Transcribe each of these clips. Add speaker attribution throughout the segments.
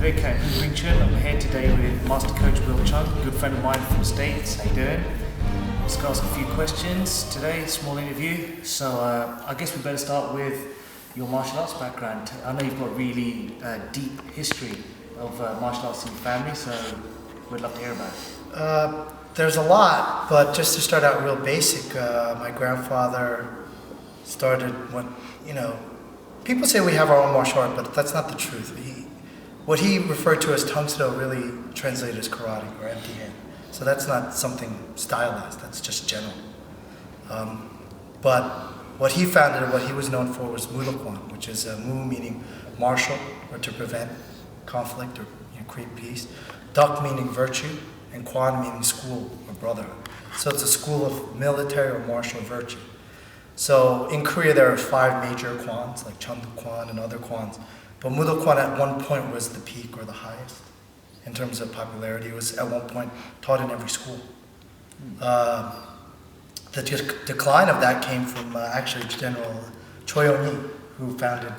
Speaker 1: Vik and Chun. I'm here today with Master Coach Chung, a good friend of mine from the States. How you doing? Let's ask a few questions today, small interview. So I guess we better start with your martial arts background. I know you've got really deep history of martial arts in your family, so we'd love to hear about it.
Speaker 2: There's a lot, but just to start out real basic, my grandfather started when, people say we have our own martial art, but that's not the truth. What he referred to as Tung really translated as karate or empty hand. So that's not something stylized, that's just general. But what he founded and what he was known for was Kwan, which is mu meaning martial or to prevent conflict or create peace. Dak meaning virtue, and Kwan meaning school or brotherhood. So it's a school of military or martial virtue. So in Korea there are 5 major Kwans, like Chung Kwan and other Kwans. But Kwan at one point was the peak or the highest in terms of popularity. It was at one point taught in every school. The decline of that came from actually General Choi Yong-ni, who founded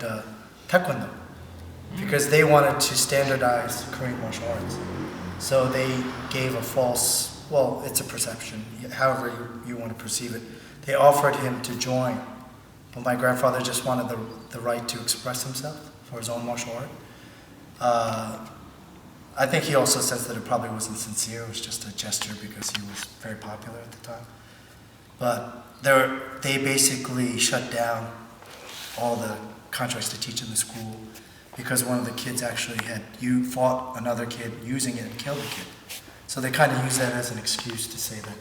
Speaker 2: Taekwondo, because they wanted to standardize Korean martial arts. So they gave a false, well, it's a perception, however you want to perceive it. They offered him to join, but my grandfather just wanted the right to express himself for his own martial art. I think he also says that it probably wasn't sincere, it was just a gesture because he was very popular at the time. But they basically shut down all the contracts to teach in the school because one of the kids actually fought another kid using it and killed the kid. So they kind of used that as an excuse to say that,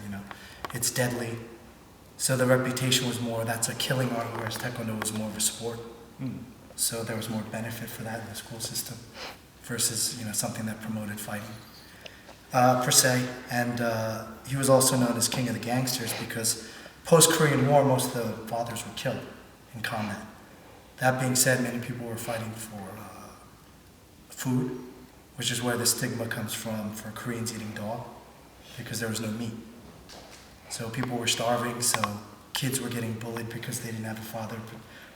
Speaker 2: it's deadly. So the reputation was more, that's a killing art, whereas Taekwondo was more of a sport. So there was more benefit for that in the school system versus, something that promoted fighting, per se. And he was also known as King of the Gangsters because post-Korean War, most of the fathers were killed in combat. That being said, many people were fighting for food, which is where the stigma comes from for Koreans eating dog, because there was no meat. So people were starving, so kids were getting bullied because they didn't have a father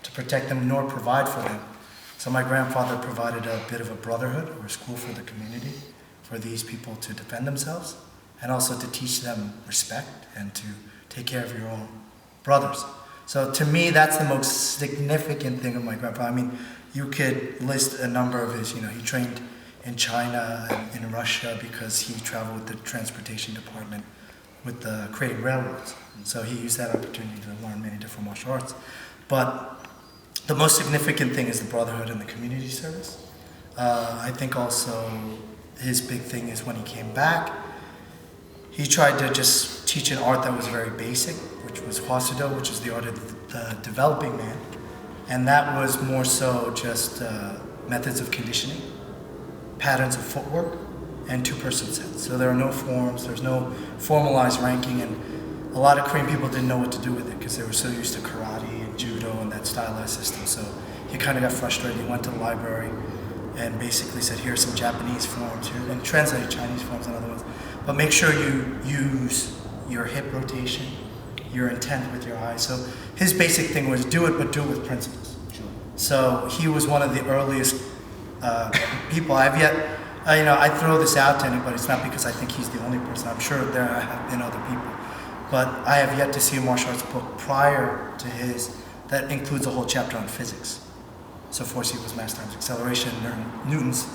Speaker 2: to protect them nor provide for them. So my grandfather provided a bit of a brotherhood or a school for the community, for these people to defend themselves, and also to teach them respect and to take care of your own brothers. So to me, that's the most significant thing of my grandpa. I mean, you could list a number of his, he trained in China and in Russia because he traveled with the transportation department with the creating railroads. So he used that opportunity to learn many different martial arts. But the most significant thing is the brotherhood and the community service. I think also his big thing is when he came back, he tried to just teach an art that was very basic, which was Hwasudo, which is the art of the developing man. And that was more so just methods of conditioning, patterns of footwork, and 2-person sets. So there are no forms, there's no formalized ranking, and a lot of Korean people didn't know what to do with it because they were so used to karate and judo and that stylized system. So he kind of got frustrated. He went to the library and basically said, here's some Japanese forms here, and translated Chinese forms and other ones. But make sure you use your hip rotation, your intent with your eyes. So his basic thing was do it, but do it with principles.
Speaker 1: Sure.
Speaker 2: So he was one of the earliest people. I throw this out to anybody, it's not because I think he's the only person. I'm sure there have been other people. But I have yet to see a martial arts book prior to his that includes a whole chapter on physics. So force equals mass times acceleration, Newton's,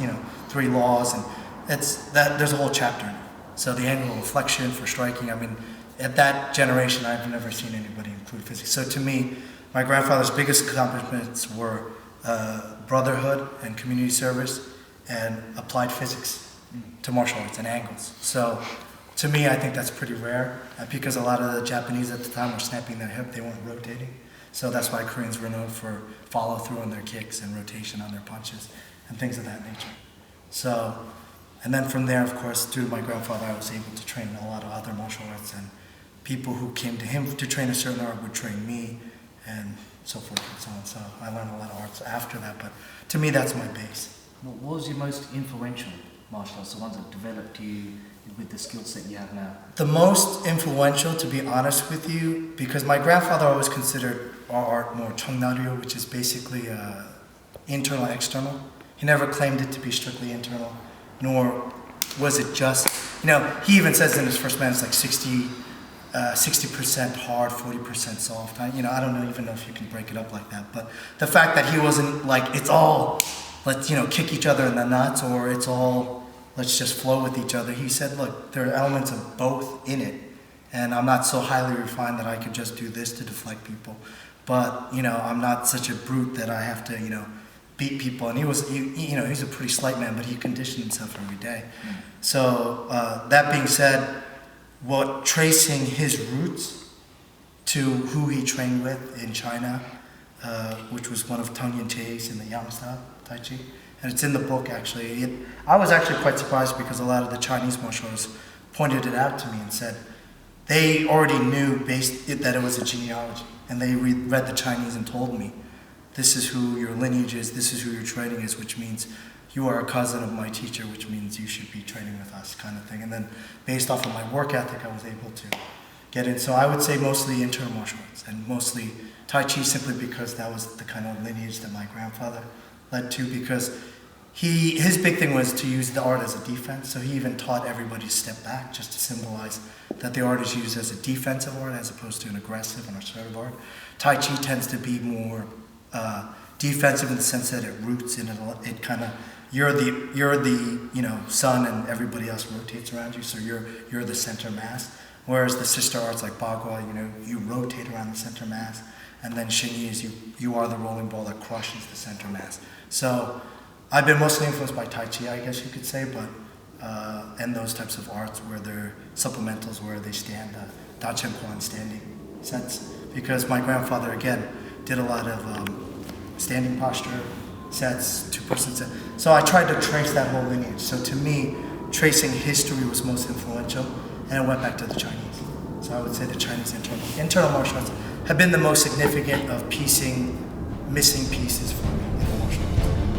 Speaker 2: 3 laws, and there's a whole chapter in it. So the angle of flexion for striking, at that generation, I've never seen anybody include physics. So to me, my grandfather's biggest accomplishments were brotherhood and community service and applied physics to martial arts and angles. So to me, I think that's pretty rare because a lot of the Japanese at the time were snapping their hip, they weren't rotating. So that's why Koreans were known for follow through on their kicks and rotation on their punches and things of that nature. So, and then from there, of course, through my grandfather, I was able to train a lot of other martial arts, and people who came to him to train a certain art would train me, and so forth and so on. So I learned a lot of arts after that, but to me, that's my base.
Speaker 1: What was your most influential martial arts, the ones that developed you with the skill set you have now?
Speaker 2: The most influential, to be honest with you, because my grandfather always considered our art more Chung, which is basically internal, external. He never claimed it to be strictly internal, nor was it just, he even says in his first man it's like 60% hard, 40% soft. I don't even know if you can break it up like that. But the fact that he wasn't like, it's all, let's, kick each other in the nuts, or it's all, let's just flow with each other. He said, look, there are elements of both in it. And I'm not so highly refined that I could just do this to deflect people. But, I'm not such a brute that I have to, beat people. And he's a pretty slight man, but he conditioned himself every day. So that being said, tracing his roots to who he trained with in China, which was one of Tung Yin-che's in the Yang-style Tai Chi. And it's in the book, actually. I was actually quite surprised because a lot of the Chinese martial artists pointed it out to me and said they already knew that it was a genealogy. And they read the Chinese and told me, this is who your lineage is, this is who your training is, which means you are a cousin of my teacher, which means you should be training with us, kind of thing. And then based off of my work ethic, I was able to get in. So I would say mostly internal martial arts and mostly Tai Chi, simply because that was the kind of lineage that my grandfather led to, because his big thing was to use the art as a defense. So he even taught everybody to step back, just to symbolize that the art is used as a defensive art as opposed to an aggressive and assertive art. Tai Chi tends to be more defensive in the sense that it roots in it kind of, you're the sun and everybody else rotates around you, so you're the center mass. Whereas the sister arts like Bagua, you rotate around the center mass, and then Xingyi is you are the rolling ball that crushes the center mass. So I've been mostly influenced by Tai Chi, I guess you could say, but and those types of arts where they're supplementals, where they stand Da Chen Quan standing sets, because my grandfather again did a lot of standing posture sets, two-person sets. So I tried to trace that whole lineage. So to me, tracing history was most influential, and it went back to the Chinese. So I would say the Chinese internal martial arts have been the most significant of piecing missing pieces for me in the martial arts.